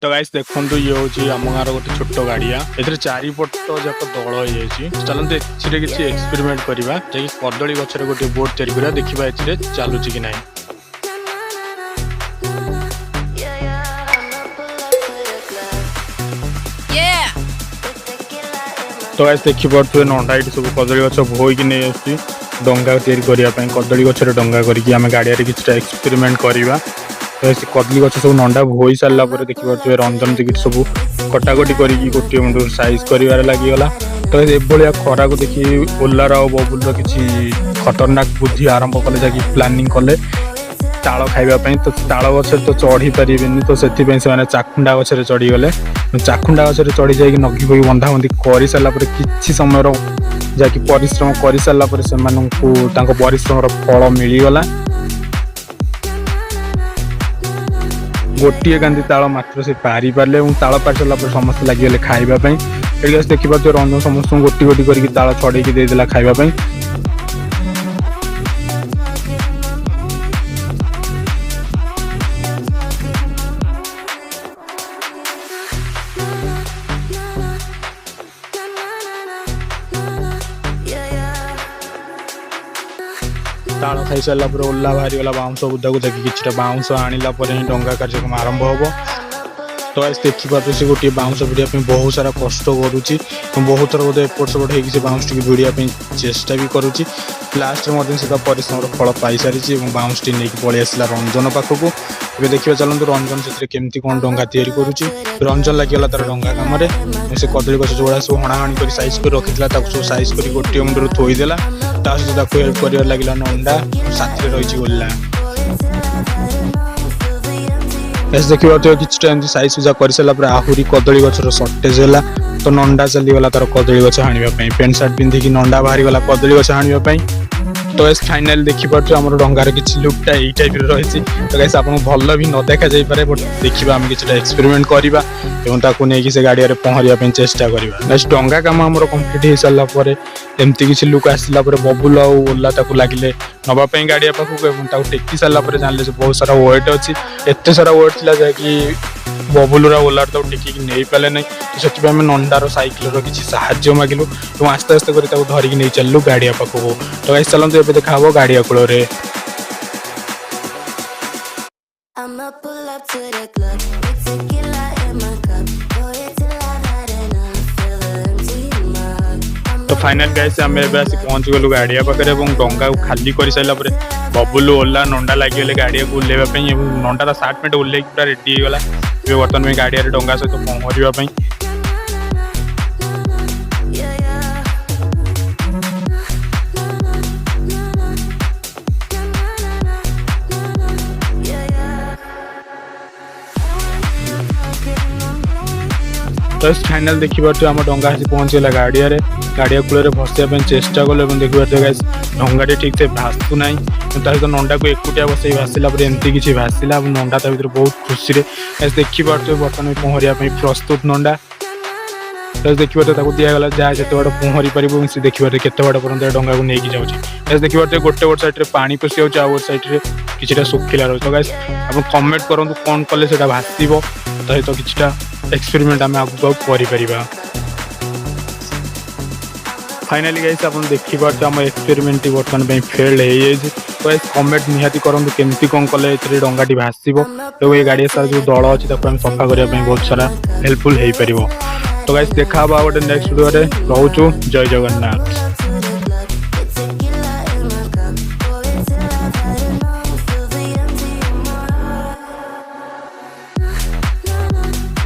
तो गाइस देखंतु ये होची आम गाँव गोटे छोट गाड़िया ए चारिपट जाक दल हो चलते ए किसी एक्सपेरिमेंट करवा जैक कदली गचर गोटे बोर्ड तैयारी देखा ए चलुची कि ना। तो गाइस देखी पारे नंडा ये सब कदली गच बोईक नहीं आसी डंगा या कदली गचर डंगा करके आम गाड़िया किसी एक्सपेरिमेंट करवा। तो कदली गच सब नंडा बोई सारापर देखिए रंजन टिकट सब कटाकटी कर गोटे मुंड साइज कर लगिगला। तो ये खरा को देखिए ओलार आ बबुल किसी खतरनाक बुद्धि आरंभ कले जैक प्लानिंग कले ताल खाइबापी। तो ताल गच तो चढ़ी पारे तो से चाखुंडा गचर चढ़ीगले चाखुंडा गचर चढ़ी जा नगी फगी बंधा बंधी कर सारापर कि समय जैक परिश्रम कर सारापर से परिश्रम फल मिलगला। गोटे गांधी ताल मात्र से पारि पारे ताल पारि सारा समस्त लगे खावाई। ये देखिए रंजन समस्त गोटी गोटी करके ताल छड़े देदेला खावाई। ताल खाई सारा ओला बाहरी गला बाउंस बुदा को देखिए कि बाउंस आनिला डंगा कार्यक्रम आरंभ हम। तो आज देखिए से गोटे बाउंस भिड़ापी बहुत सारा कष्ट करुच्ची बहुत थर बोधे एपट सेपट हो बाउंस टी भिड़ापी चेष्टा भी करुच्ची लास्ट में परिश्रम फल पाई सारी बाउंस टी नहीं पलि आसला रंजन पाखक। ए देखिए चलते रंजन से केमती कौन डंगा तैयारी करुच्ची रंजन लगिगला तार डंगा कम से कदली गछ जो सब हणाहणी कर साइज कर रखी सब साइज कर गोटे मुंडर थोईदेला सहित हेल्प कर लगे नंडा साथी रही ओला। देखिए तो कि साइज सुजा कर सारापर आहरी कदली गचर सर्टेज है। तो नंडा चलीगला तार कदली गच हाणियापी पेंट सार्ट पिंधिकी नंडा बाहरी गला कदली गच हाणियापी। तो फाइनाल देखिए आम डंगार किसी लुकटा यही टाइप रही। तो गाइस आपको भल भी न देखा जापे बट देखा आम कि एक्सपेरिमेंट करवा नहीं से गाड़िया पहरवा चेष्टा करवा। नेक्स्ट डंगा कम आम कम्प्लीट हो सारापर एमती किसी लुक आसला बबुल ओला लगे नापी गाड़िया पाखक टेकी सारापर जान बहुत सारा वेट अच्छी एत सारा वेट थी जैकि बबुल ओलार तो टेकिक नहीं पारे ना। तो से नंडार सैकेल किसी साहाଯ୍य मागिलु और आस्ते आस्ते कर धरिकी नहीं चलू गाड़िया पाखक। तो गाइस चलते ए देखा गाड़िया कूल। तो फाइनल गाइस आम पहुंची गलु गाड़िया पाखे डंगा खाली कर सारापर बबुल ओला नंडा लगे गाड़िया को ओल्लैवाई नंडार सार्ट पेंट ओल्ल पूरा रेडी होगा बर्तमान गाड़िया डंगा सहित पहरवाई। तो फाइनाल देखिए आम डंगा आसी पहुँचीगला गाड़िया कूल भसवाई चेष्टा कले देखिए गाइस डंगाटी ठीक से भासू ना सहित नंडा को एकुटिया बसई भासिला एमती किसी भासिला नंडा ता भर बहुत खुशी देखिए बर्तमान पहरवाई प्रस्तुत नंडा। तो देखिए दिगला जहाँ जिते बाट पहरी पार सी देखिए केते बाट पर्यंत डंगा को लेकिन जाऊँगी देखिए गोटे गोटे साइड में पानी पशि जाऊँगी आउ गोटे साइड किसी सुखिला रही। तो गाइस आप कमेंट करूँ कौन कले से भाषो सहित किसी एक्सपेरिमेंट आम आगे कर। फाइनाली गाइस आप देखिए आम एक्सपेरिमेंट बर्तमान फेल्ड हो जाए। तो कमेंट निहाती करूँ केमती कौन कले डंगाटी भाषो तो ये गाड़िया सारा जो दल अच्छी सफा करने बहुत सारा हेल्पफुल हो पार। तो गाइस देखा गोटे नेक्स्ट वीडियो रोचु जय जगन्नाथ।